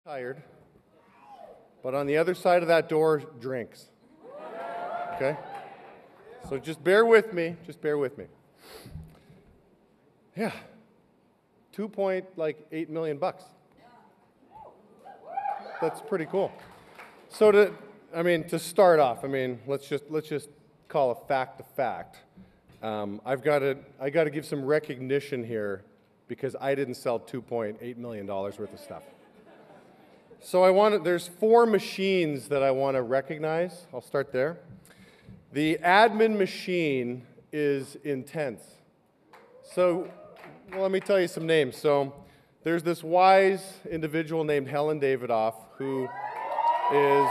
tired, but on the other side of that door, drinks. Okay? So just bear with me. Just bear with me. Yeah. 2.8 million bucks. That's pretty cool. So to start off, let's just call a fact. I got to give some recognition here because I didn't sell $2.8 million worth of stuff. So there's 4 machines that I want to recognize. I'll start there. The admin machine is intense. So, let me tell you some names. So, there's this wise individual named Helen Davidoff who is,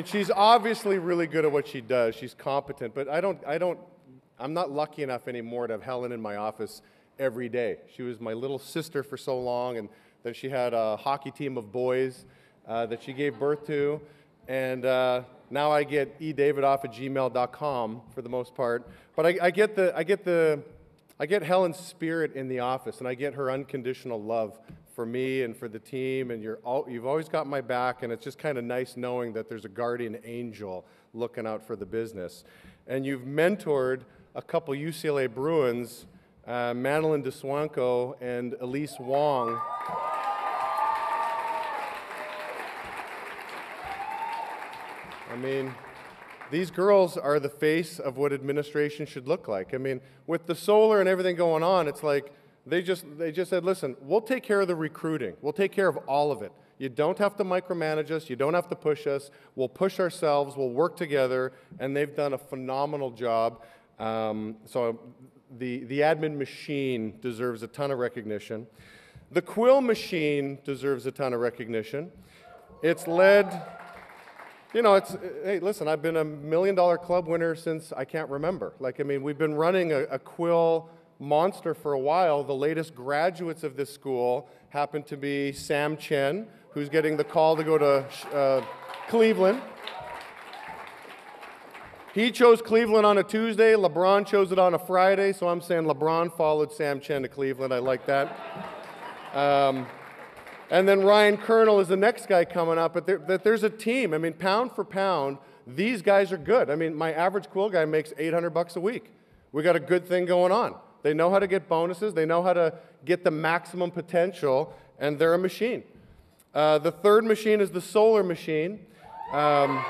she's obviously really good at what she does. She's competent, but I'm not lucky enough anymore to have Helen in my office every day. She was my little sister for so long, and then she had a hockey team of boys that she gave birth to, and now I get edavidoff@gmail.com for the most part. But I get Helen's spirit in the office, and I get her unconditional love for me and for the team, and you've always got my back, and it's just kind of nice knowing that there's a guardian angel looking out for the business. And you've mentored a couple UCLA Bruins, Madeline DeSwanko and Elise Wong. These girls are the face of what administration should look like. With the solar and everything going on, it's like they just said, listen, we'll take care of the recruiting. We'll take care of all of it. You don't have to micromanage us. You don't have to push us. We'll push ourselves. We'll work together. And they've done a phenomenal job. So the admin machine deserves a ton of recognition. The quill machine deserves a ton of recognition. It's led... hey, listen, I've been a $1 million club winner since I can't remember. We've been running a quill monster for a while. The latest graduates of this school happen to be Sam Chen, who's getting the call to go to Cleveland. He chose Cleveland on a Tuesday. LeBron chose it on a Friday, so I'm saying LeBron followed Sam Chen to Cleveland. I like that. And then Ryan Kernel is the next guy coming up, but there's a team. Pound for pound, these guys are good. My average quill guy makes $800 a week. We got a good thing going on. They know how to get bonuses. They know how to get the maximum potential, and they're a machine. The third machine is the solar machine. Yeah.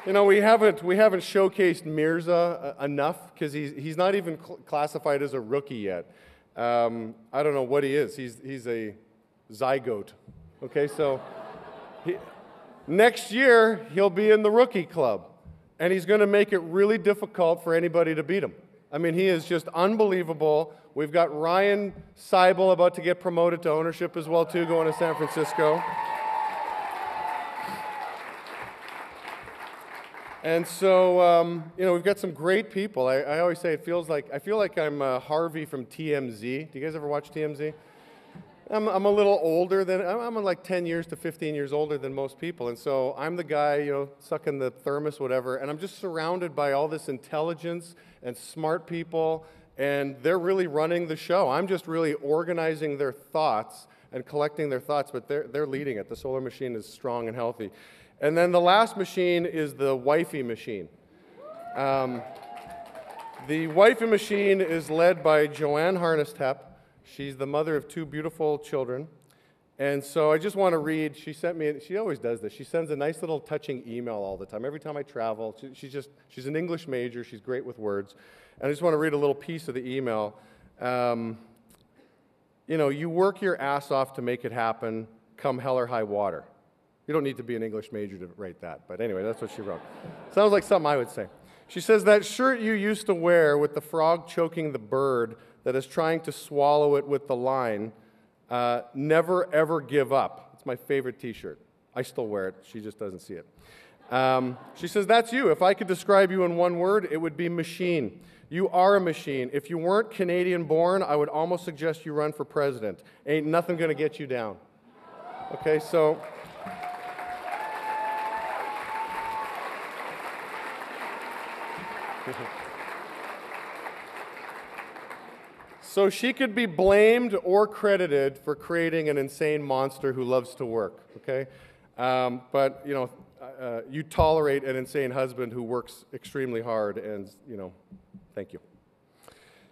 We haven't showcased Mirza enough because he's not even classified as a rookie yet. I don't know what he is. He's a zygote. Okay, so next year he'll be in the rookie club, and he's going to make it really difficult for anybody to beat him. He is just unbelievable. We've got Ryan Seibel about to get promoted to ownership as well too, going to San Francisco. And so, we've got some great people. I always say I feel like I'm Harvey from TMZ. Do you guys ever watch TMZ? I'm a little older I'm like 10 years to 15 years older than most people. And so I'm the guy, sucking the thermos, whatever. And I'm just surrounded by all this intelligence and smart people. And they're really running the show. I'm just really organizing their thoughts and collecting their thoughts, but they're leading it. The solar machine is strong and healthy. And then the last machine is the wifey machine. The wifey machine is led by Joanne Hepp. She's the mother of 2 beautiful children. And so I just want to read, she always does this. She sends a nice little touching email all the time. Every time I travel, she's an English major. She's great with words. And I just want to read a little piece of the email. You work your ass off to make it happen, come hell or high water. You don't need to be an English major to write that. But anyway, that's what she wrote. Sounds like something I would say. She says, that shirt you used to wear with the frog choking the bird that is trying to swallow it with the line, never ever give up. It's my favorite t-shirt. I still wear it. She just doesn't see it. She says, that's you. If I could describe you in one word, it would be machine. You are a machine. If you weren't Canadian born, I would almost suggest you run for president. Ain't nothing going to get you down. Okay, so... So she could be blamed or credited for creating an insane monster who loves to work, okay? But, you know, you tolerate an insane husband who works extremely hard, and, you know, thank you.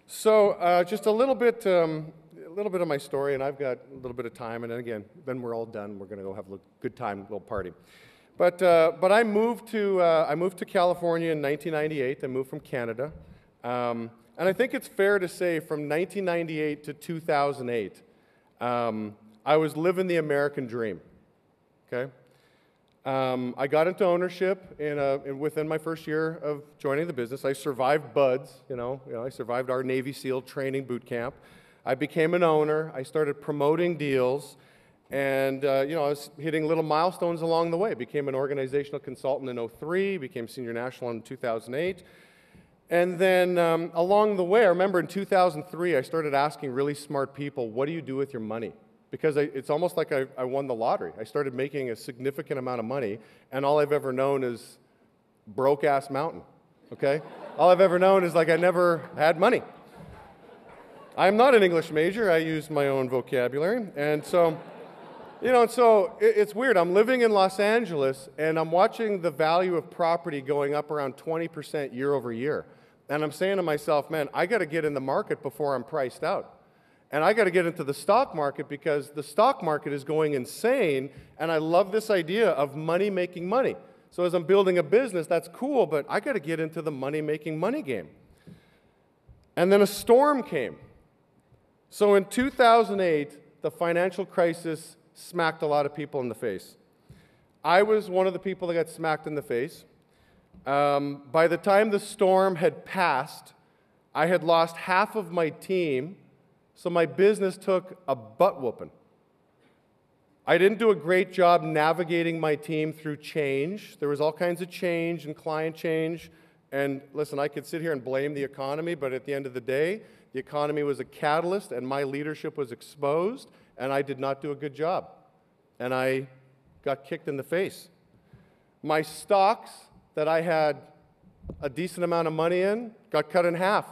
So just a little bit of my story, and I've got a little bit of time, and then again, then we're all done. We're going to go have a good time, a little party. But I moved to California in 1998. I moved from Canada. And I think it's fair to say from 1998 to 2008, I was living the American dream, okay? I got into ownership within my first year of joining the business. I survived BUDS, you know, I survived our Navy SEAL training boot camp. I became an owner. I started promoting deals, and you know, I was hitting little milestones along the way. Became an organizational consultant in 2003, became senior national in 2008. And then along the way, I remember in 2003, I started asking really smart people, what do you do with your money? Because it's almost like I won the lottery. I started making a significant amount of money, and all I've ever known is broke-ass mountain, okay? All I've ever known is like I never had money. I'm not an English major. I use my own vocabulary. And so, you know, it's weird. I'm living in Los Angeles, and I'm watching the value of property going up around 20% year over year. And I'm saying to myself, man, I got to get in the market before I'm priced out. And I got to get into the stock market because the stock market is going insane, and I love this idea of money making money. So as I'm building a business, that's cool, but I got to get into the money making money game. And then a storm came. So in 2008, the financial crisis smacked a lot of people in the face. I was one of the people that got smacked in the face. By the time the storm had passed, I had lost half of my team, so my business took a butt whooping. I didn't do a great job navigating my team through change. There was all kinds of change and client change. And listen, I could sit here and blame the economy, but at the end of the day, the economy was a catalyst, and my leadership was exposed, and I did not do a good job. And I got kicked in the face. My stocks that I had a decent amount of money in got cut in half.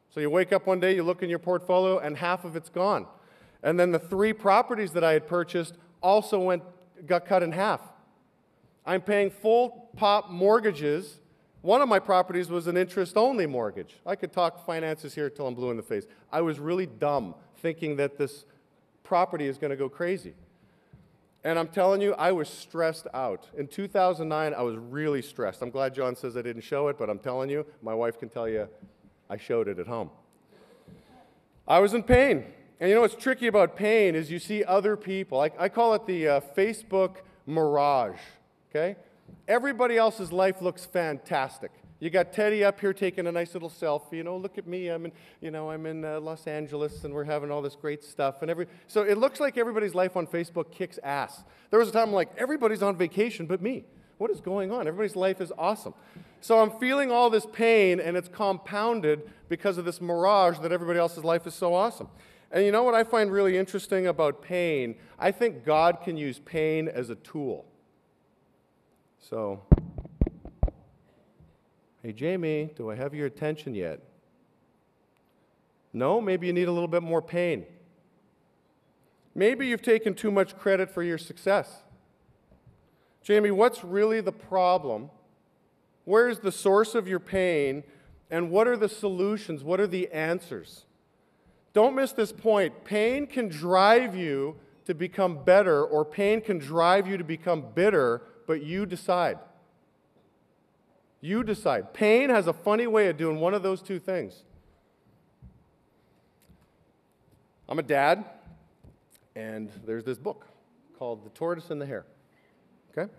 So you wake up one day, you look in your portfolio, and half of it's gone. And then the 3 properties that I had purchased also got cut in half. I'm paying full pop mortgages. One of my properties was an interest-only mortgage. I could talk finances here till I'm blue in the face. I was really dumb thinking that this property is going to go crazy. And I'm telling you, I was stressed out. In 2009, I was really stressed. I'm glad John says I didn't show it, but I'm telling you, my wife can tell you I showed it at home. I was in pain. And you know what's tricky about pain is you see other people. I call it the Facebook mirage, okay? Everybody else's life looks fantastic. You got Teddy up here taking a nice little selfie. You know, look at me. I'm in Los Angeles, and we're having all this great stuff. So it looks like everybody's life on Facebook kicks ass. There was a time I'm like, everybody's on vacation but me. What is going on? Everybody's life is awesome. So I'm feeling all this pain, and it's compounded because of this mirage that everybody else's life is so awesome. And you know what I find really interesting about pain? I think God can use pain as a tool. So, hey, Jamie, do I have your attention yet? No? Maybe you need a little bit more pain. Maybe you've taken too much credit for your success. Jamie, what's really the problem? Where is the source of your pain? And what are the solutions? What are the answers? Don't miss this point. Pain can drive you to become better, or pain can drive you to become bitter, but you decide. You decide. Pain has a funny way of doing one of those two things. I'm a dad, and there's this book called The Tortoise and the Hare. Okay?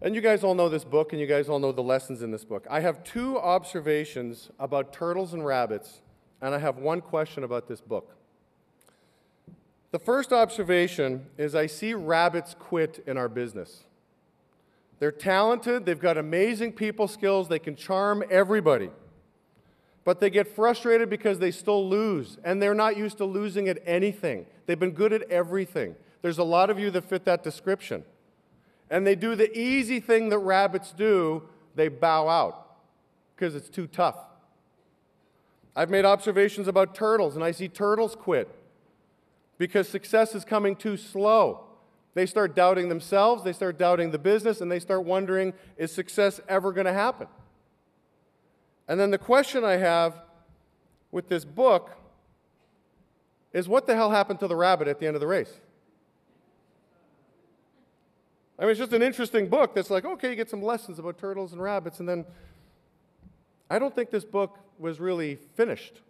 And you guys all know this book, and you guys all know the lessons in this book. I have 2 observations about turtles and rabbits, and I have 1 question about this book. The first observation is I see rabbits quit in our business. They're talented, they've got amazing people skills, they can charm everybody. But they get frustrated because they still lose, and they're not used to losing at anything. They've been good at everything. There's a lot of you that fit that description. And they do the easy thing that rabbits do, they bow out because it's too tough. I've made observations about turtles, and I see turtles quit because success is coming too slow. They start doubting themselves, they start doubting the business, and they start wondering, is success ever going to happen? And then the question I have with this book is, what the hell happened to the rabbit at the end of the race? I mean, it's just an interesting book that's like, okay, you get some lessons about turtles and rabbits, and then I don't think this book was really finished.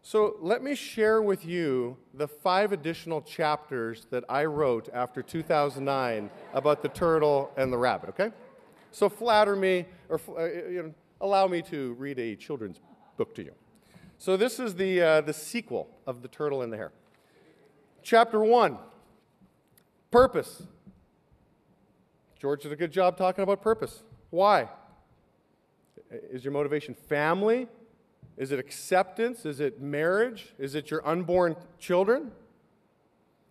So let me share with you the 5 additional chapters that I wrote after 2009 about the turtle and the rabbit, okay? So flatter me, or allow me to read a children's book to you. So this is the sequel of The Turtle and the Hare. Chapter 1, purpose. George did a good job talking about purpose. Why? Is your motivation family? Is it acceptance? Is it marriage? Is it your unborn children?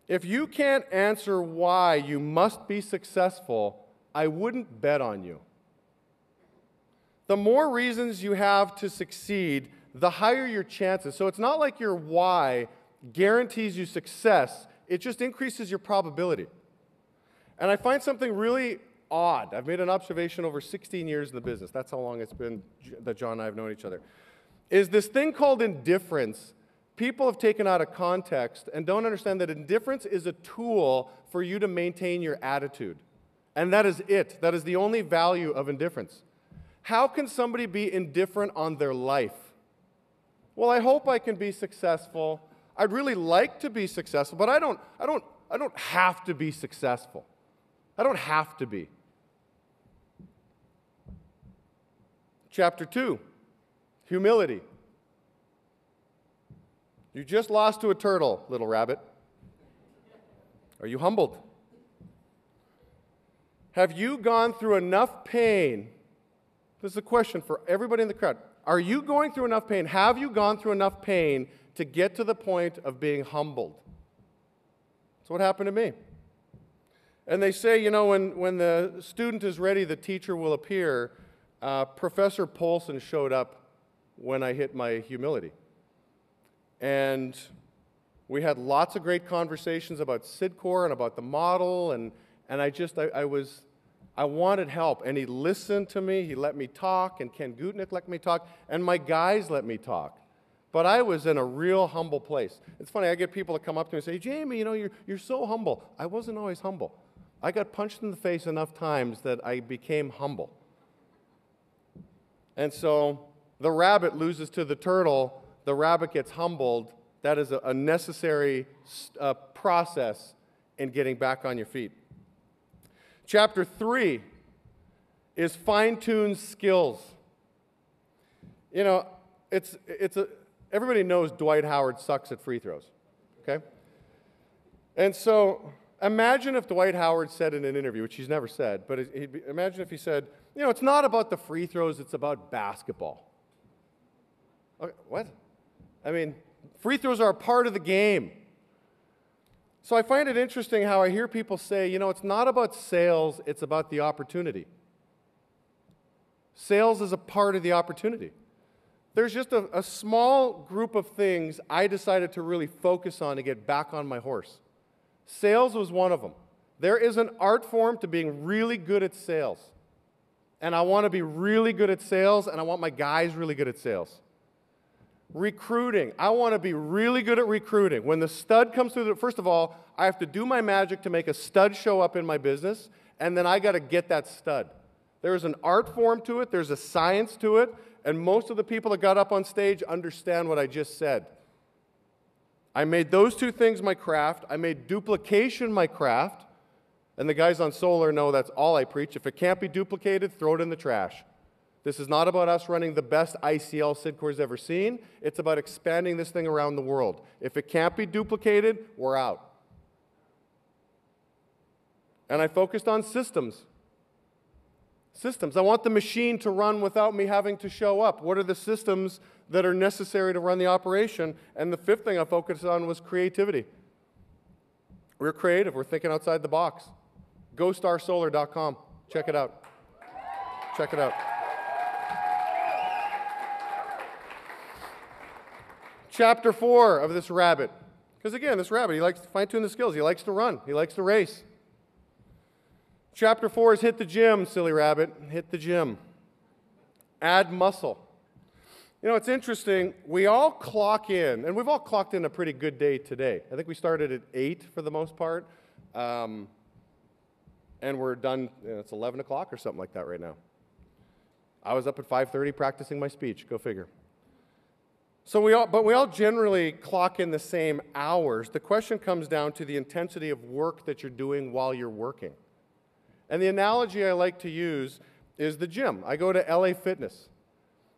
If you can't answer why you must be successful, I wouldn't bet on you. The more reasons you have to succeed, the higher your chances. So it's not like your why guarantees you success, it just increases your probability. And I find something really odd. I've made an observation over 16 years in the business. That's how long it's been that John and I have known each other. Is this thing called indifference, people have taken out of context and don't understand that indifference is a tool for you to maintain your attitude. And that is it. That is the only value of indifference. How can somebody be indifferent on their life? Well, I hope I can be successful. I'd really like to be successful, but I don't have to be successful. I don't have to be. Chapter 2. Humility. You just lost to a turtle, little rabbit. Are you humbled? Have you gone through enough pain? This is a question for everybody in the crowd. Are you going through enough pain? Have you gone through enough pain to get to the point of being humbled? That's what happened to me. And they say, when the student is ready, the teacher will appear. Professor Polson showed up when I hit my humility. And we had lots of great conversations about Sidcore and about the model, and I wanted help. And he listened to me, he let me talk, and Ken Gutnick let me talk, and my guys let me talk. But I was in a real humble place. It's funny, I get people that come up to me and say, Jamie, you're so humble. I wasn't always humble. I got punched in the face enough times that I became humble. And so the rabbit loses to the turtle, the rabbit gets humbled. That is a necessary process in getting back on your feet. Chapter 3 is fine-tune skills. Everybody knows Dwight Howard sucks at free throws, okay? And so imagine if Dwight Howard said in an interview, which he's never said, but imagine if he said, it's not about the free throws, it's about basketball. Okay, what? I mean, free throws are a part of the game. So I find it interesting how I hear people say, it's not about sales, it's about the opportunity. Sales is a part of the opportunity. There's just a small group of things I decided to really focus on to get back on my horse. Sales was one of them. There is an art form to being really good at sales. And I want to be really good at sales, and I want my guys really good at sales. Recruiting. I want to be really good at recruiting. When the stud comes through, first of all, I have to do my magic to make a stud show up in my business, and then I got to get that stud. There's an art form to it, there's a science to it, and most of the people that got up on stage understand what I just said. I made those two things my craft. I made duplication my craft. And the guys on Solar know that's all I preach. If it can't be duplicated, throw it in the trash. This is not about us running the best ICL Sidcore's ever seen. It's about expanding this thing around the world. If it can't be duplicated, we're out. And I focused on systems. Systems. I want the machine to run without me having to show up. What are the systems that are necessary to run the operation? And the 5th thing I focused on was creativity. We're creative. We're thinking outside the box. GoStarSolar.com. Check it out. Check it out. Chapter 4 of this rabbit. Because again, this rabbit, he likes to fine-tune the skills. He likes to run. He likes to race. Chapter 4 is hit the gym, silly rabbit. Hit the gym. Add muscle. You know, it's interesting. We all clock in, and we've all clocked in a pretty good day today. I think we started at 8 for the most part. And we're done, it's 11 o'clock or something like that right now. I was up at 5:30 practicing my speech. Go figure. But we all generally clock in the same hours. The question comes down to the intensity of work that you're doing while you're working. And the analogy I like to use is the gym. I go to LA Fitness.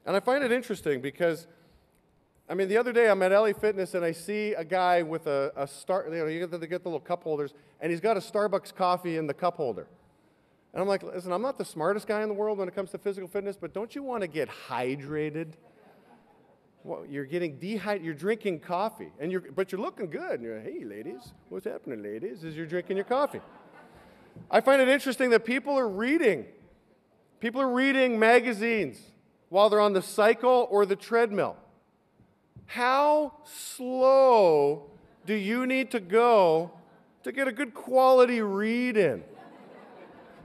And I find it interesting because, I mean, the other day I'm at LA Fitness and I see a guy with you get the little cup holders, and he's got a Starbucks coffee in the cup holder. And I'm like, listen, I'm not the smartest guy in the world when it comes to physical fitness, but don't you want to get hydrated? Well, you're getting dehydrated, you're drinking coffee, but you're looking good. And you're like, hey, ladies, what's happening, ladies, as you're drinking your coffee? I find it interesting that people are reading magazines while they're on the cycle or the treadmill. How slow do you need to go to get a good quality read in?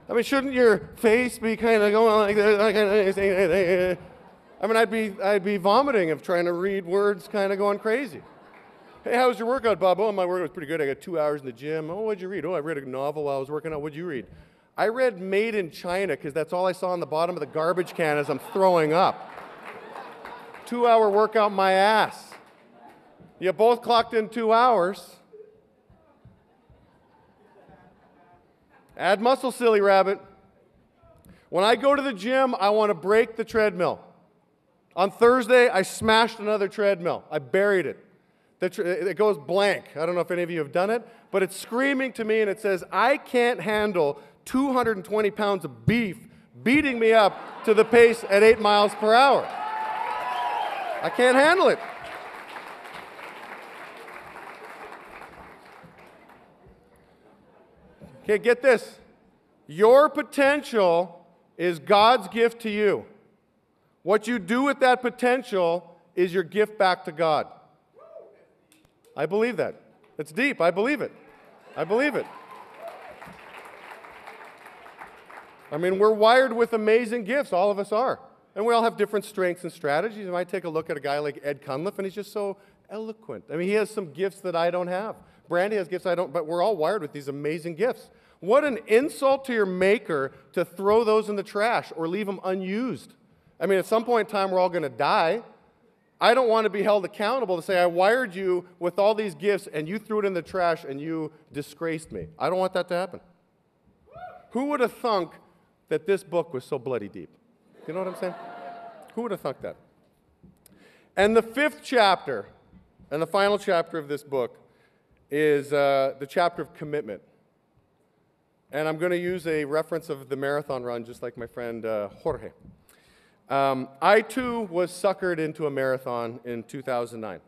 I mean, shouldn't your face be kind of going like that? I mean, I'd be vomiting of trying to read words kind of going crazy. Hey, how was your workout, Bob? Oh, my workout was pretty good. I got 2 hours in the gym. Oh, what'd you read? Oh, I read a novel while I was working out. What'd you read? I read Made in China because that's all I saw on the bottom of the garbage can as I'm throwing up. 2-hour workout my ass. You both clocked in 2 hours. Add muscle, silly rabbit. When I go to the gym, I want to break the treadmill. On Thursday, I smashed another treadmill. I buried it. It goes blank. I don't know if any of you have done it, but it's screaming to me and it says, I can't handle 220 pounds of beef beating me up to the pace at 8 miles per hour. I can't handle it. Okay, get this. Your potential is God's gift to you. What you do with that potential is your gift back to God. I believe that. It's deep. I believe it. I believe it. I mean, we're wired with amazing gifts. All of us are. And we all have different strengths and strategies. You might take a look at a guy like Ed Cunliffe, and he's just so eloquent. I mean, he has some gifts that I don't have. Brandy has gifts I don't, but we're all wired with these amazing gifts. What an insult to your maker to throw those in the trash or leave them unused. I mean, at some point in time, we're all going to die. I don't want to be held accountable to say, I wired you with all these gifts, and you threw it in the trash, and you disgraced me. I don't want that to happen. Who would have thunk that this book was so bloody deep? You know what I'm saying? Who would have thunk that? And the 5th chapter, and the final chapter of this book, is the chapter of commitment. And I'm going to use a reference of the marathon run, just like my friend Jorge. I, too, was suckered into a marathon in 2009.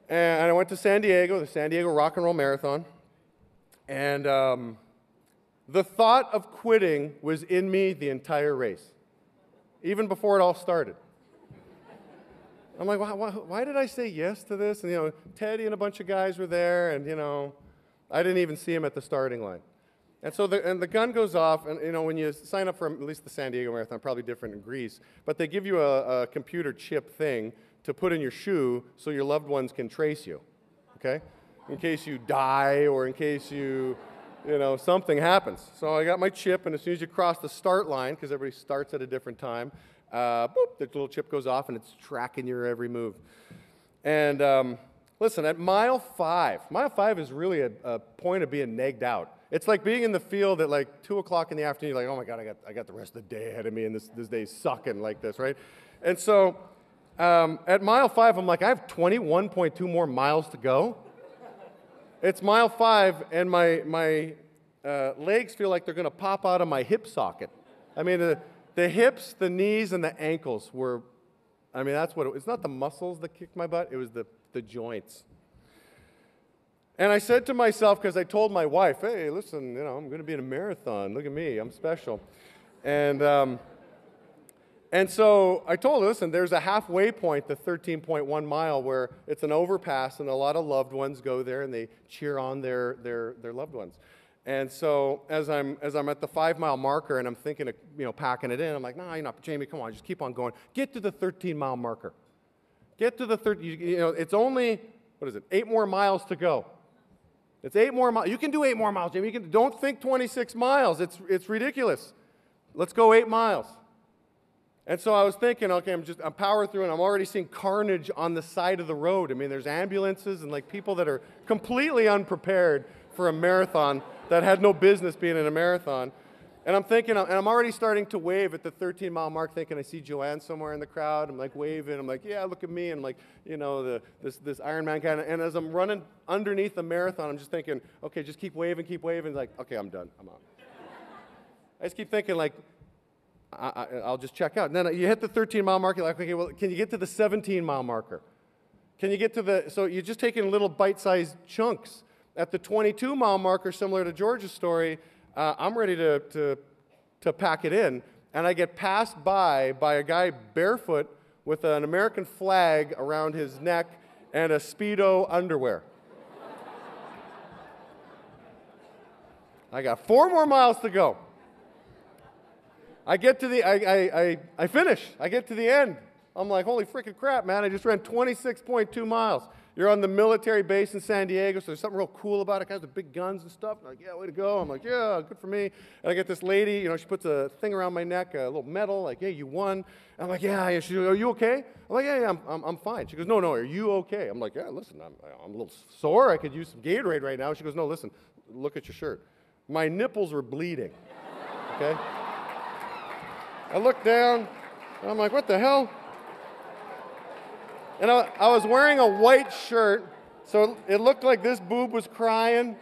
And I went to San Diego, the San Diego Rock and Roll Marathon. And the thought of quitting was in me the entire race, even before it all started. I'm like, why did I say yes to this? And, you know, Teddy and a bunch of guys were there, and, you know, I didn't even see him at the starting line. And so the gun goes off, and, you know, when you sign up for at least the San Diego Marathon, probably different in Greece, but they give you a computer chip thing to put in your shoe so your loved ones can trace you, okay? In case you die or in case you know, something happens. So I got my chip, and as soon as you cross the start line, because everybody starts at a different time, boop, the little chip goes off, and it's tracking your every move. And listen, at mile 5 is really a point of being negged out. It's like being in the field at like 2 o'clock in the afternoon. You're like, oh my God, I got the rest of the day ahead of me, and this day's sucking like this, right? And so at mile 5, I'm like, I have 21.2 more miles to go. It's mile 5, and my legs feel like they're going to pop out of my hip socket. I mean, the hips, the knees, and the ankles were, I mean, that's what it's not the muscles that kicked my butt. It was the joints. And I said to myself, because I told my wife, hey, listen, you know, I'm going to be in a marathon. Look at me. I'm special. And And so I told her, listen, there's a halfway point, the 13.1 mile, where it's an overpass, and a lot of loved ones go there, and they cheer on their loved ones. And so as I'm at the 5-mile marker, and I'm thinking of packing it in, I'm like, no, you're not, Jamie, come on, just keep on going. Get to the 13-mile marker. Get to the it's only, 8 more miles to go. It's 8 more miles. You can do 8 more miles, Jamie. Don't think 26 miles. It's ridiculous. Let's go 8 miles. And so I was thinking, okay, I'm powering through, and I'm already seeing carnage on the side of the road. I mean, there's ambulances and people that are completely unprepared for a marathon that had no business being in a marathon. And I'm thinking, and I'm already starting to wave at the 13-mile mark, thinking I see Joanne somewhere in the crowd. I'm waving. I'm yeah, look at me. And this Ironman kind of. And as I'm running underneath the marathon, I'm just thinking, okay, just keep waving. Okay, I'm done. I'm out. I just keep thinking I'll just check out. And then you hit the 13-mile marker, you're like, okay, well, can you get to the 17-mile marker? Can you get to so you're just taking little bite-sized chunks. At the 22-mile marker, similar to George's story, I'm ready to pack it in, and I get passed by a guy barefoot with an American flag around his neck and a Speedo underwear. I got 4 more miles to go. I get to I finish. I get to the end. I'm like, holy freaking crap, man. I just ran 26.2 miles. You're on the military base in San Diego, so there's something real cool about it. Guys with big guns and stuff. I'm like, yeah, way to go. I'm like, yeah, good for me. And I get this lady, she puts a thing around my neck, a little medal, like, yeah, you won. And I'm like, yeah. She goes, are you okay? I'm like, yeah, I'm fine. She goes, no, are you okay? I'm like, yeah, listen, I'm a little sore. I could use some Gatorade right now. She goes, no, listen, look at your shirt. My nipples were bleeding, okay? I looked down, and I'm like, what the hell? And I was wearing a white shirt, so it looked like this boob was crying,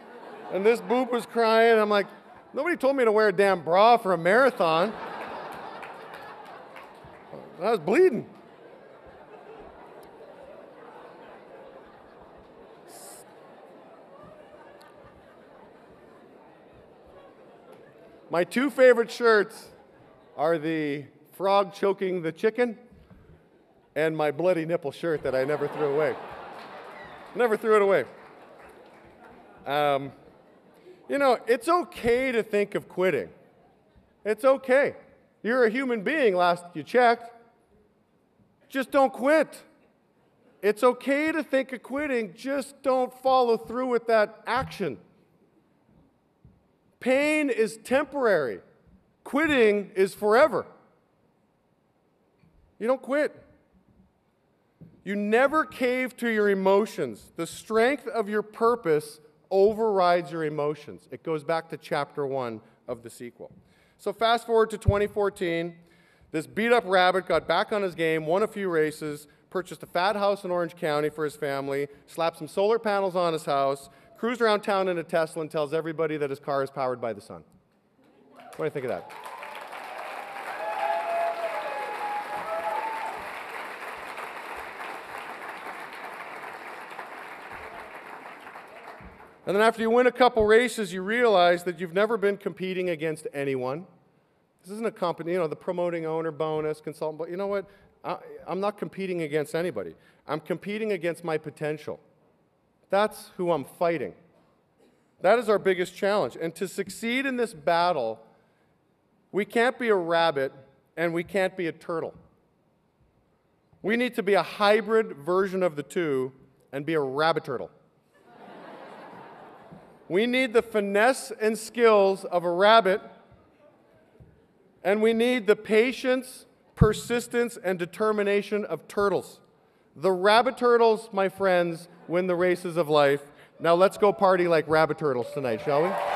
and this boob was crying. I'm like, nobody told me to wear a damn bra for a marathon. I was bleeding. My 2 favorite shirts are the frog choking the chicken and my bloody nipple shirt that I never threw away. Never threw it away. It's okay to think of quitting. It's okay. You're a human being, last you checked. Just don't quit. It's okay to think of quitting, just don't follow through with that action. Pain is temporary. Quitting is forever. You don't quit. You never cave to your emotions. The strength of your purpose overrides your emotions. It goes back to chapter 1 of the sequel. So fast forward to 2014. This beat-up rabbit got back on his game, won a few races, purchased a fat house in Orange County for his family, slapped some solar panels on his house, cruised around town in a Tesla, and tells everybody that his car is powered by the sun. What do you think of that? And then after you win a couple races, you realize that you've never been competing against anyone. This isn't a company, the promoting owner bonus, consultant, but you know what? I'm not competing against anybody. I'm competing against my potential. That's who I'm fighting. That is our biggest challenge. And to succeed in this battle, we can't be a rabbit and we can't be a turtle. We need to be a hybrid version of the two and be a rabbit turtle. We need the finesse and skills of a rabbit, and we need the patience, persistence, and determination of turtles. The rabbit turtles, my friends, win the races of life. Now let's go party like rabbit turtles tonight, shall we?